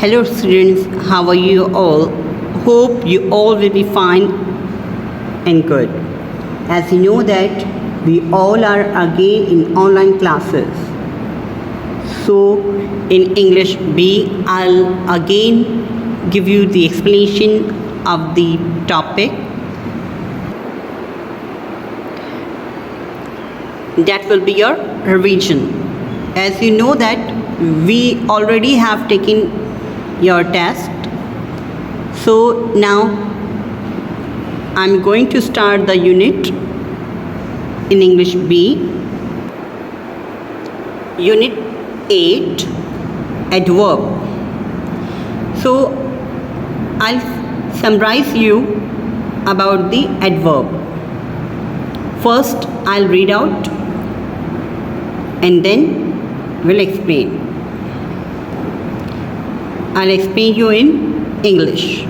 Hello students, how are you all? Hope you all will be fine and good. As you know that we all are again in online classes. So in English B, I'll again give you the explanation of the topic. That will be your revision. As you know that we already have taken your test. So now I'm going to start the unit in English B. Unit 8, adverb. So I'll summarize you about the adverb. First I'll read out and then we'll explain. I'll explain you in English.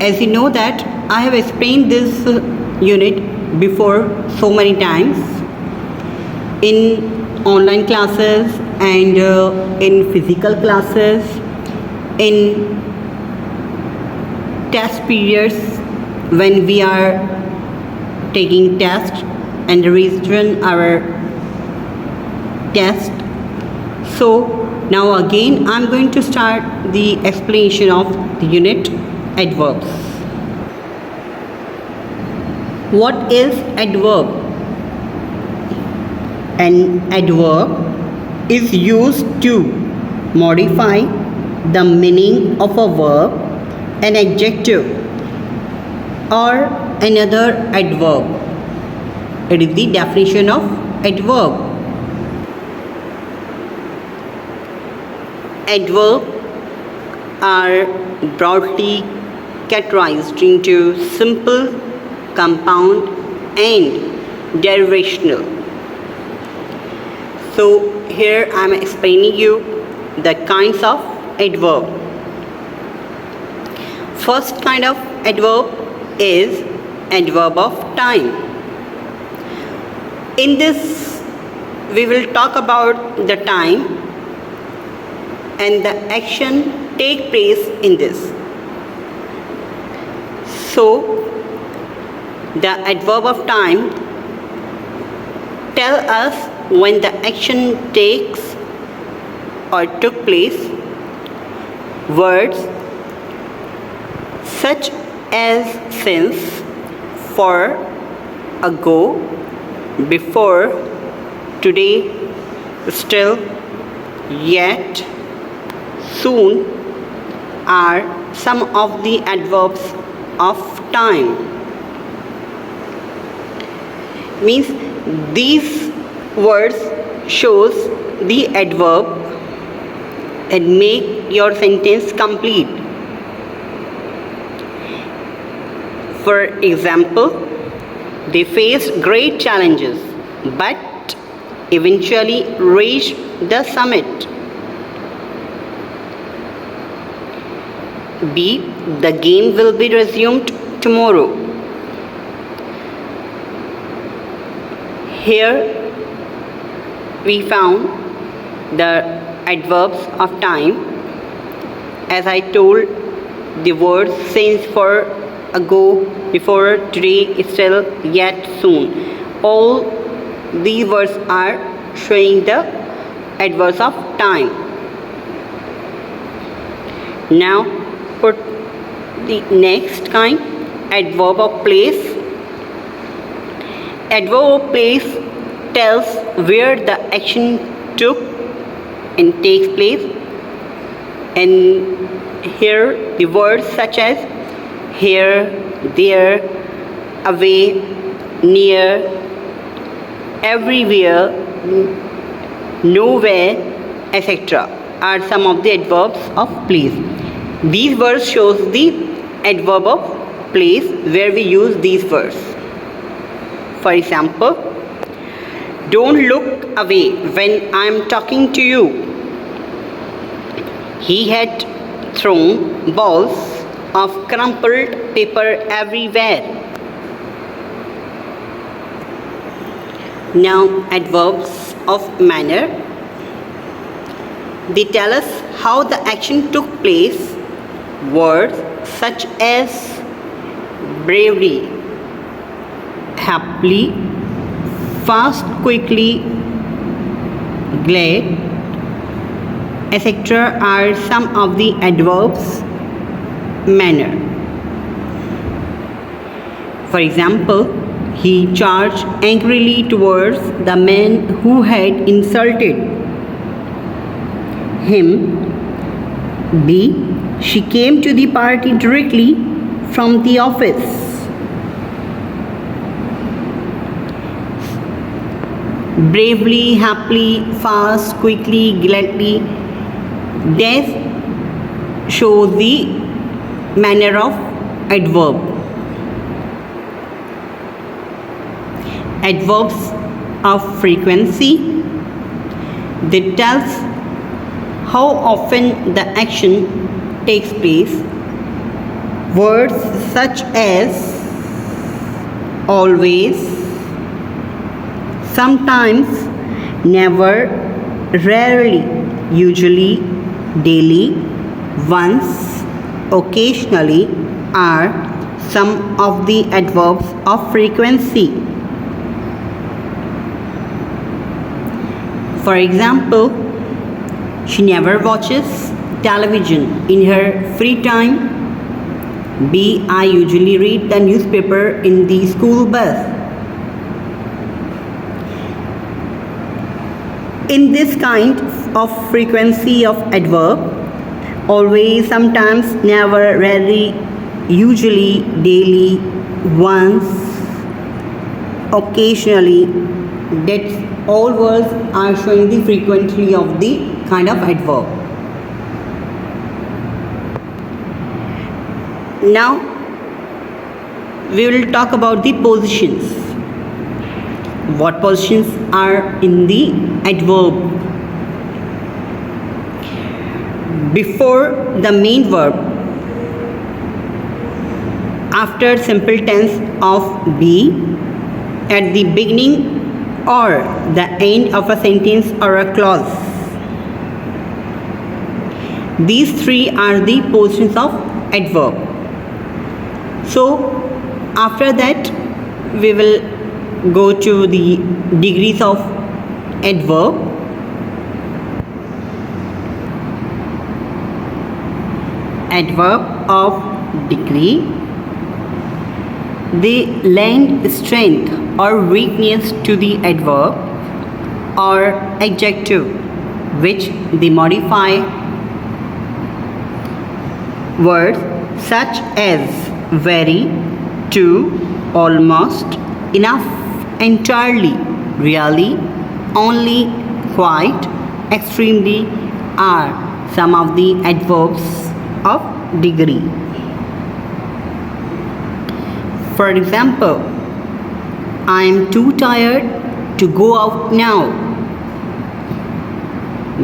As you know that I have explained this unit before so many times in online classes and in physical classes, in test periods when we are taking tests and revision our test. So now again I'm going to start the explanation of the unit adverbs. What is adverb? An adverb is used to modify the meaning of a verb, an adjective or another adverb. It is the definition of adverb. Adverbs are broadly categorized into simple, compound and derivational. So here I am explaining you the kinds of adverb. First kind of adverb is adverb of time. In this we will talk about the time and the action take place in this. So the adverb of time tell us when the action takes or took place. Words such as since, for, ago, before, today, still, yet, soon are some of the adverbs of time. Means these words shows the adverb and make your sentence complete. For example, they faced great challenges but eventually reached the summit. B. The game will be resumed tomorrow. Here we found the adverbs of time. As I told, the words since, for, ago, before, today, still, yet, soon. All these words are showing the adverbs of time. Now for the next kind, adverb of place. Adverb of place tells where the action took and takes place, and here the words such as here, there, away, near, everywhere, nowhere, etc. are some of the adverbs of place. These words shows the adverb of place where we use these words. For example, don't look away when I am talking to you. He had thrown balls of crumpled paper everywhere. Now adverbs of manner. They tell us how the action took place, words such as bravery, happily, fast, quickly, glad, etc. are some of the adverbs manner. For example, he charged angrily towards the man who had insulted him. B. She came to the party directly from the office. Bravely, happily, fast, quickly, gladly. Death shows the manner of adverb. Adverbs of frequency. They tells how often the action takes place. Words such as always, sometimes, never, rarely, usually, daily, once, occasionally are some of the adverbs of frequency. For example, she never watches television in her free time. B. I usually read the newspaper in the school bus. In this kind of frequency of adverb, always, sometimes, never, rarely, usually, daily, once, occasionally, that all words are showing the frequency of the kind of adverb. Now we will talk about the positions. What positions are in the adverb? Before the main verb, after simple tense of be, at the beginning or the end of a sentence or a clause. These three are the positions of adverb. So after that we will go to the degrees of adverb. Adverb of degree. They lend strength or weakness to the adverb or adjective which they modify. Words such as very, to, almost, enough, entirely, really, only, quite, extremely are some of the adverbs of degree. For example, I am too tired to go out now.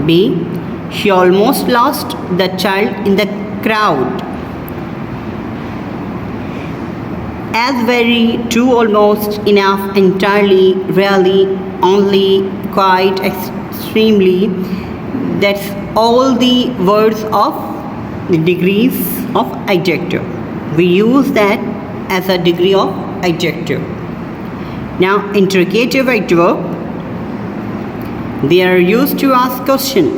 B. She almost lost the child in the crowd. As very, too, almost, enough, entirely, really, only, quite, extremely. That's all the words of the degrees of adjective. We use that as a degree of adjective. Now, interrogative adverb. They are used to ask questions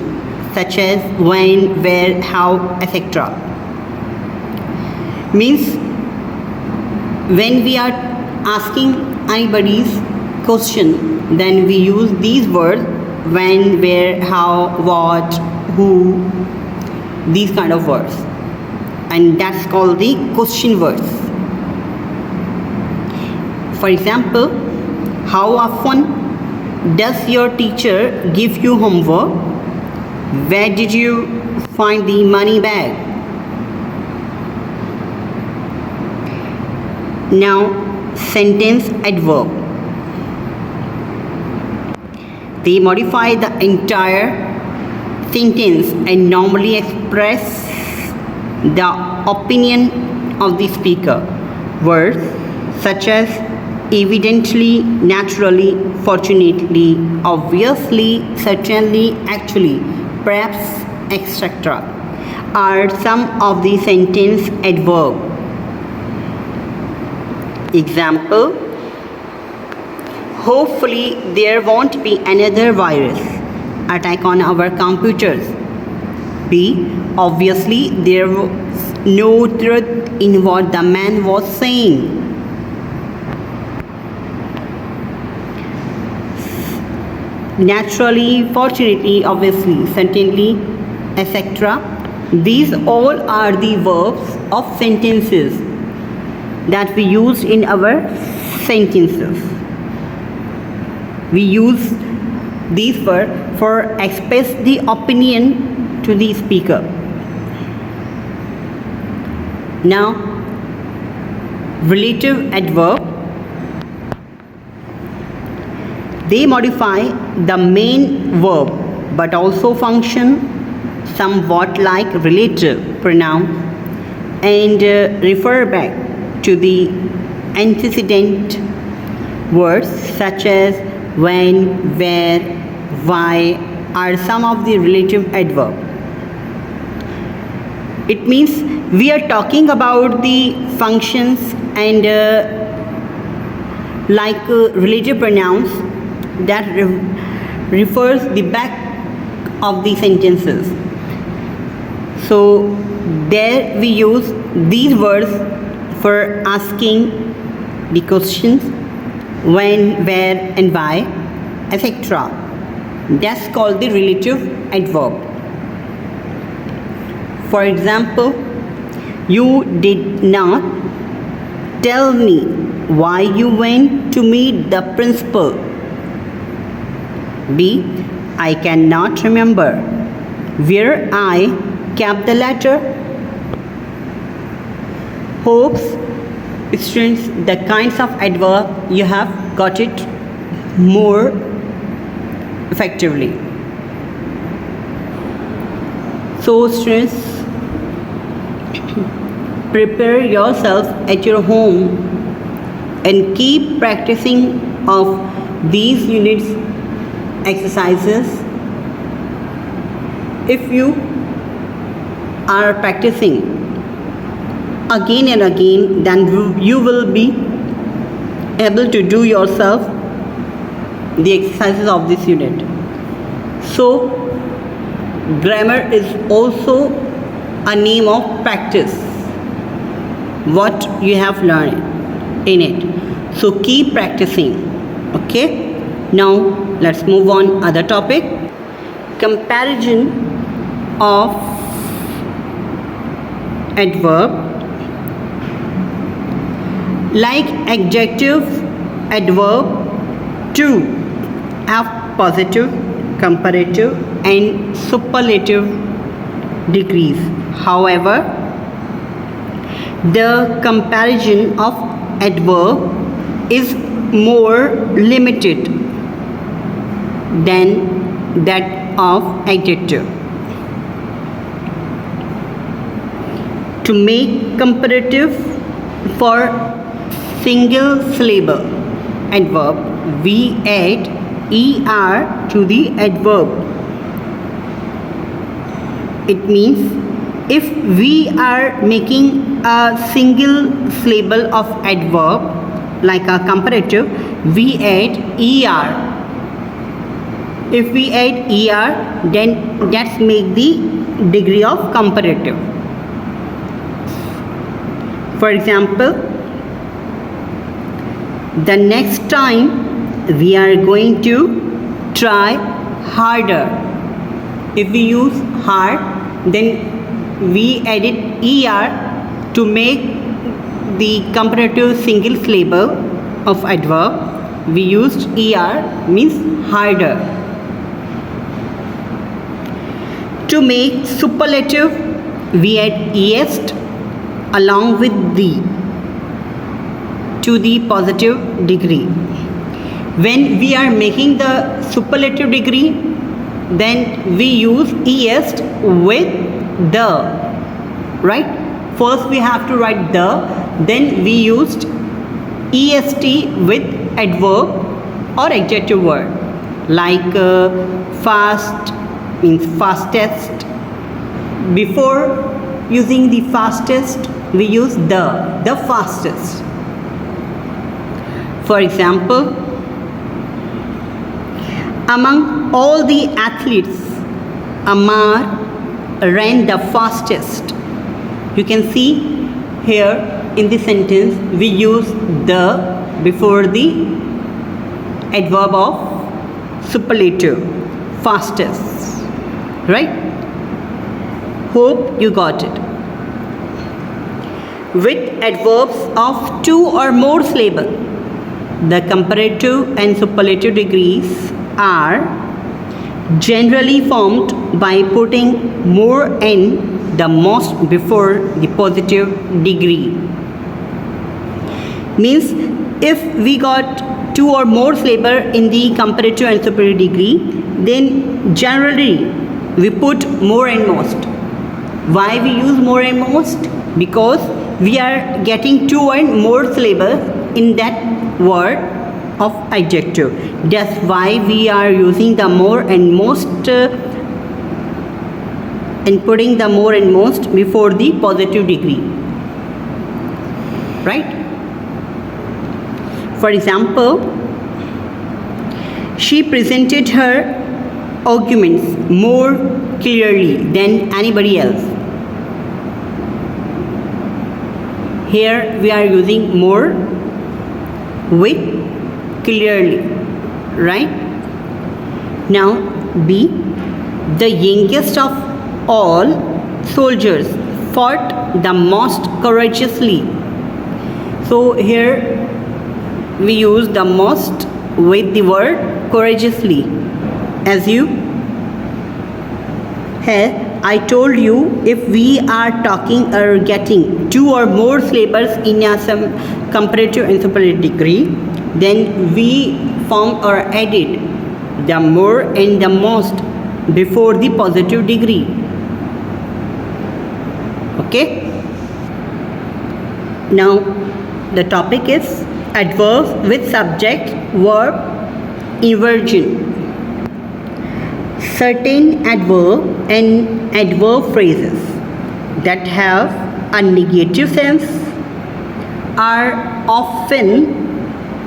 such as when, where, how, etc. Means when we are asking anybody's question, then we use these words when, where, how, what, who, these kind of words, and that's called the question words. For example, how often does your teacher give you homework? Where did you find the money bag? Now, sentence adverb. They modify the entire sentence and normally express the opinion of the speaker. Words such as evidently, naturally, fortunately, obviously, certainly, actually, perhaps, etc. are some of the sentence adverb. Example: hopefully there won't be another virus attack on our computers. B. Obviously there was no truth in what the man was saying. Naturally, fortunately, obviously, certainly, etc. These all are the verbs of sentences that we use in our sentences. We use these verbs for express the opinion to the speaker. Now, relative adverb. They modify the main verb but also function somewhat like relative pronoun and refer back to the antecedent words such as when, where, why are some of the relative adverb. It means we are talking about the functions and relative pronouns that refers the back of the sentences. So there we use these words for asking the questions when, where and why, etc. That's called the relative adverb. For example, you did not tell me why you went to meet the principal. B. I cannot remember where I kept the letter. Hopes, students, the kinds of adverb you have got it more effectively. So students, prepare yourself at your home and keep practicing of these units exercises. If you are practicing again and again, then you will be able to do yourself the exercises of this unit. So grammar is also a name of practice, what you have learned in it. So keep practicing. Okay, now let's move on other topic. Comparison of adverb. Like adjective, adverb too have positive, comparative and superlative degrees. However, the comparison of adverb is more limited than that of adjective. To make comparative for single syllable adverb, we add er to the adverb. It means if we are making a single syllable of adverb like a comparative, we add er. If we add er, then that's make the degree of comparative. For example, the next time we are going to try harder. If we use hard, then we added er to make the comparative single syllable of adverb. We used er, means harder. To make superlative, we add est along with the to the positive degree. When we are making the superlative degree, then we use est with the, right? First we have to write the, then we used est with adverb or adjective word like fast means fastest, Before using the fastest, we use the fastest. For example, among all the athletes, Amar ran the fastest. You can see here in the sentence we use the before the adverb of superlative, fastest, right? Hope you got it. With adverbs of two or more syllables, the comparative and superlative degrees are generally formed by putting more and the most before the positive degree. Means if we got two or more syllables in the comparative and superlative degree, then generally we put more and most. Why we use more and most? Because we are getting two and more syllables in that word of adjective. That's why we are using the more and most and putting the more and most before the positive degree. Right? For example, she presented her arguments more clearly than anybody else. Here we are using more with clearly, right? Now B, the youngest of all soldiers fought the most courageously. So here we use the most with the word courageously. As you have, I told you, if we are talking or getting two or more syllables in some comparative and superlative degree, then we form or added the more and the most before the positive degree. Okay? Now the topic is adverbs with subject verb inversion. Certain adverb and adverb phrases that have a negative sense are often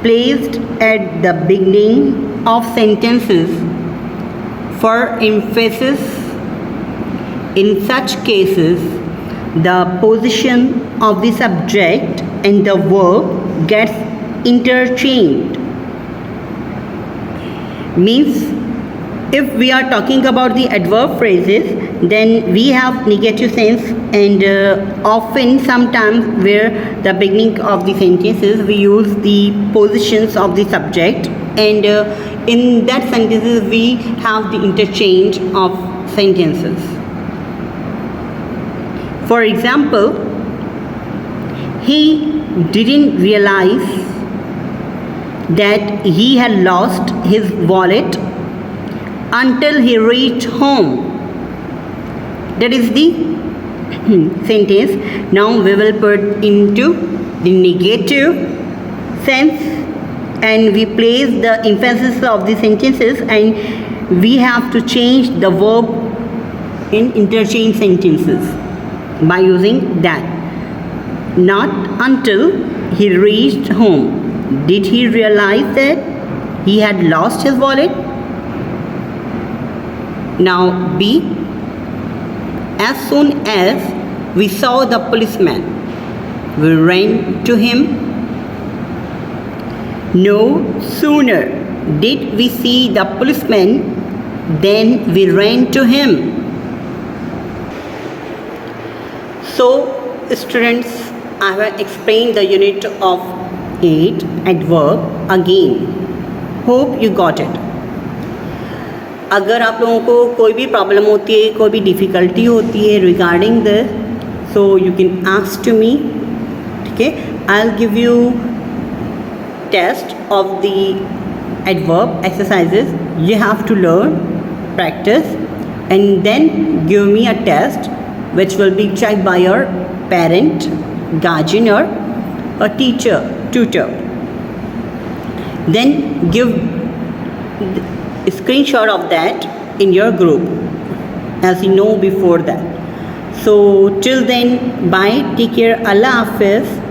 placed at the beginning of sentences for emphasis. In such cases, the position of the subject and the verb gets interchanged. Means if we are talking about the adverb phrases, then we have negative sense, and often sometimes where the beginning of the sentences we use the positions of the subject, and in that sentences we have the interchange of sentences. For example, he didn't realize that he had lost his wallet until he reached home. That is the sentence. Now we will put into the negative sense, and we place the emphasis of the sentences, and we have to change the verb in interchange sentences by using that. Not until he reached home did he realize that he had lost his wallet. Now B, as soon as we saw the policeman, we ran to him. No sooner did we see the policeman than we ran to him. So students, I have explained the unit of 8 adverb again. Hope you got it. अगर आप लोगों को कोई भी problem होती है, कोई भी डिफ़िकल्टी होती है regarding this, so you can ask to me. ठीक है, I will give you test of the adverb exercises. You have to learn, practice, and then give me a test which will be checked by your parent, guardian, or a teacher, tutor. Then give a screenshot of that in your group, as you know before that. So till then, bye, take care, Allah Hafiz.